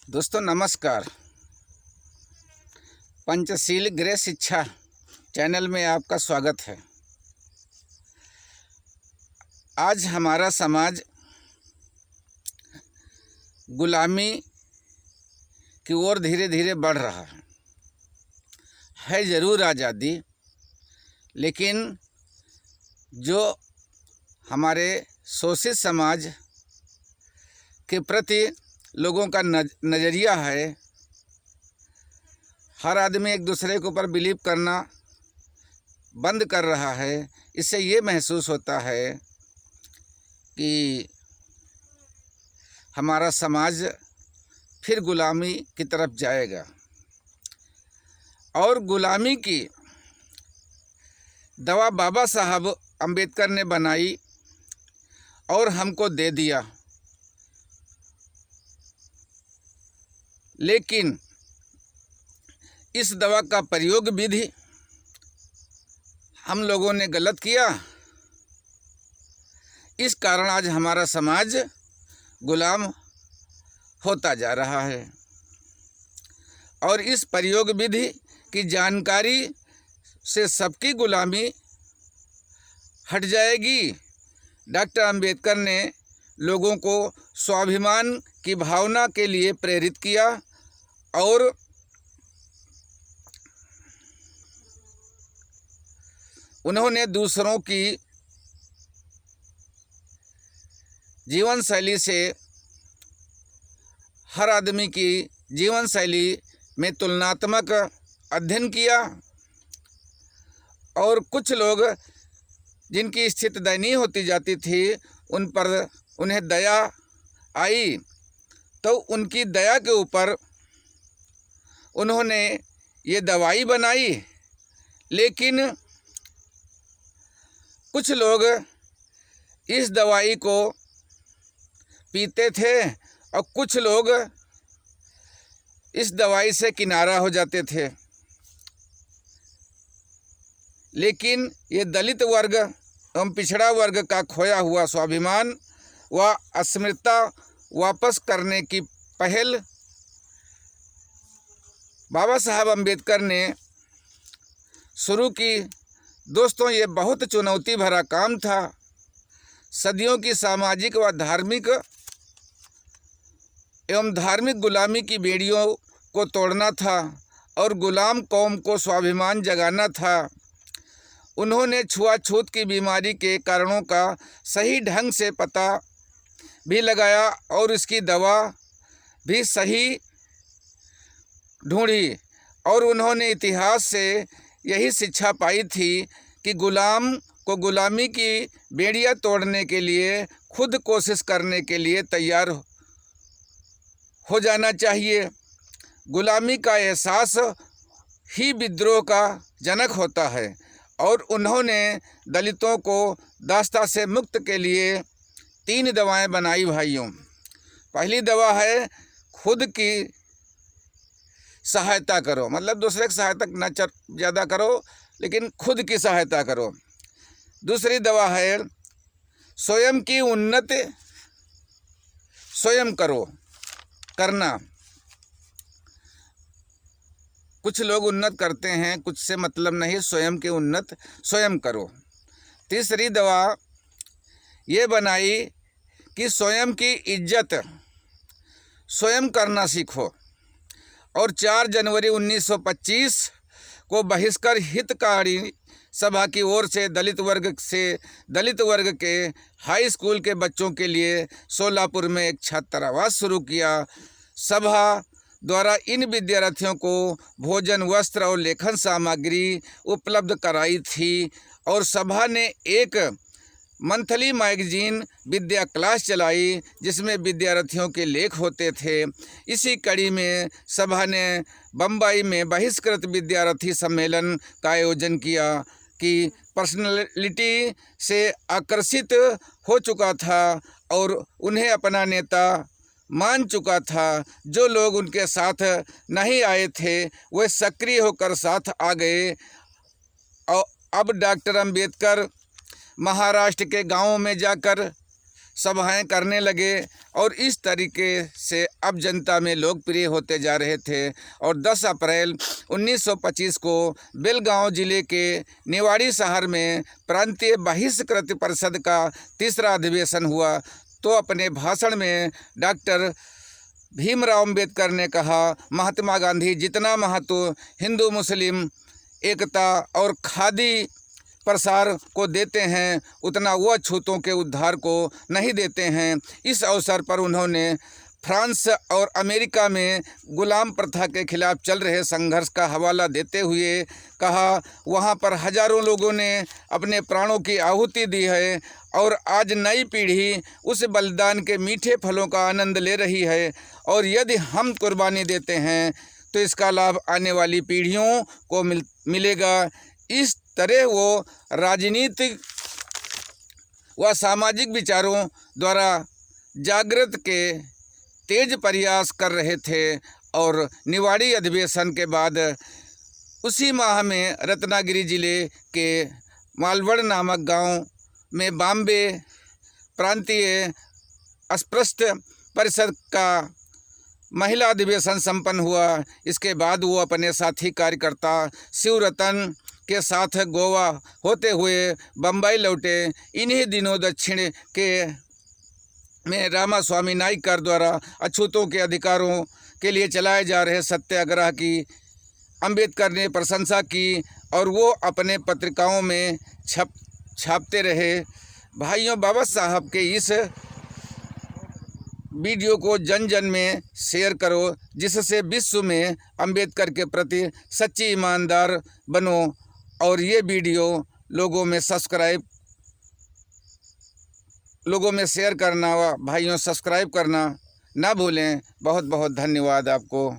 दोस्तों नमस्कार। पंचशील गृह शिक्षा चैनल में आपका स्वागत है। आज हमारा समाज गुलामी की ओर धीरे धीरे बढ़ रहा है ज़रूर आज़ादी, लेकिन जो हमारे शोषित समाज के प्रति लोगों का नज़रिया है, हर आदमी एक दूसरे के ऊपर बिलीव करना बंद कर रहा है। इससे ये महसूस होता है कि हमारा समाज फिर गुलामी की तरफ जाएगा। और गुलामी की दवा बाबा साहब अम्बेडकर ने बनाई और हमको दे दिया, लेकिन इस दवा का प्रयोग विधि हम लोगों ने गलत किया। इस कारण आज हमारा समाज गुलाम होता जा रहा है और इस प्रयोग विधि की जानकारी से सबकी गुलामी हट जाएगी। डॉक्टर अम्बेडकर ने लोगों को स्वाभिमान की भावना के लिए प्रेरित किया और उन्होंने दूसरों की जीवन शैली से हर आदमी की जीवन शैली में तुलनात्मक अध्ययन किया और कुछ लोग जिनकी स्थिति दयनीय होती जाती थी उन पर उन्हें दया आई, तो उनकी दया के ऊपर उन्होंने ये दवाई बनाई। लेकिन कुछ लोग इस दवाई को पीते थे और कुछ लोग इस दवाई से किनारा हो जाते थे। लेकिन ये दलित वर्ग एवं पिछड़ा वर्ग का खोया हुआ स्वाभिमान व अस्मिता वापस करने की पहल बाबा साहब अम्बेडकर ने शुरू की। दोस्तों, ये बहुत चुनौती भरा काम था। सदियों की सामाजिक व धार्मिक एवं धार्मिक गुलामी की बेड़ियों को तोड़ना था और गुलाम कौम को स्वाभिमान जगाना था। उन्होंने छुआछूत की बीमारी के कारणों का सही ढंग से पता भी लगाया और इसकी दवा भी सही ढूंढी और उन्होंने इतिहास से यही शिक्षा पाई थी कि गुलाम को गुलामी की बेड़ियां तोड़ने के लिए खुद कोशिश करने के लिए तैयार हो जाना चाहिए। गुलामी का एहसास ही विद्रोह का जनक होता है और उन्होंने दलितों को दास्ता से मुक्त के लिए 3 दवाएं बनाई भाइयों। पहली दवा है खुद की सहायता करो, मतलब दूसरे की सहायता न ज़्यादा करो लेकिन खुद की सहायता करो। दूसरी दवा है स्वयं की उन्नति स्वयं करना। कुछ लोग उन्नत करते हैं, कुछ से मतलब नहीं, स्वयं की उन्नत स्वयं करो। तीसरी दवा ये बनाई कि स्वयं की इज्जत स्वयं करना सीखो। और 4 जनवरी 1925 को बहिष्कार हितकारी सभा की ओर से दलित वर्ग के हाई स्कूल के बच्चों के लिए सोलापुर में एक छात्रावास शुरू किया। सभा द्वारा इन विद्यार्थियों को भोजन, वस्त्र और लेखन सामग्री उपलब्ध कराई थी और सभा ने एक मंथली मैगजीन विद्या क्लास चलाई जिसमें विद्यार्थियों के लेख होते थे। इसी कड़ी में सभा ने बम्बई में बहिष्कृत विद्यार्थी सम्मेलन का आयोजन किया कि पर्सनालिटी से आकर्षित हो चुका था और उन्हें अपना नेता मान चुका था। जो लोग उनके साथ नहीं आए थे वे सक्रिय होकर साथ आ गए। और अब डॉक्टर अम्बेडकर महाराष्ट्र के गांवों में जाकर सभाएं करने लगे और इस तरीके से अब जनता में लोकप्रिय होते जा रहे थे। और 10 अप्रैल 1925 को बेलगांव जिले के निवाड़ी शहर में प्रांतीय बहिष्कृत परिषद का तीसरा अधिवेशन हुआ। तो अपने भाषण में डॉक्टर भीमराव अंबेडकर ने कहा, महात्मा गांधी जितना महत्व हिंदू मुस्लिम एकता और खादी प्रसार को देते हैं, उतना वह छूतों के उद्धार को नहीं देते हैं। इस अवसर पर उन्होंने फ्रांस और अमेरिका में गुलाम प्रथा के खिलाफ चल रहे संघर्ष का हवाला देते हुए कहा, वहाँ पर हजारों लोगों ने अपने प्राणों की आहुति दी है और आज नई पीढ़ी उस बलिदान के मीठे फलों का आनंद ले रही है। और यदि हम कुर्बानी देते हैं तो इसका लाभ आने वाली पीढ़ियों को मिलेगा। इस तरह वो राजनीतिक व सामाजिक विचारों द्वारा जागृत के तेज प्रयास कर रहे थे। और निवाड़ी अधिवेशन के बाद उसी माह में रत्नागिरी जिले के मालवड़ नामक गांव में बॉम्बे प्रांतीय अस्पृश्य परिषद का महिला अधिवेशन संपन्न हुआ। इसके बाद वो अपने साथी कार्यकर्ता शिवरतन के साथ गोवा होते हुए बम्बई लौटे। इन्हीं दिनों दक्षिण के में रामास्वामी नायकर द्वारा अछूतों के अधिकारों के लिए चलाए जा रहे सत्याग्रह की अंबेडकर ने प्रशंसा की और वो अपने पत्रिकाओं में छापते रहे। भाइयों, बाबा साहब के इस वीडियो को जन जन में शेयर करो, जिससे विश्व में अंबेडकर के प्रति सच्ची ईमानदार बनो। और ये वीडियो लोगों में शेयर करना, भाइयों सब्सक्राइब करना ना भूलें। बहुत बहुत धन्यवाद आपको।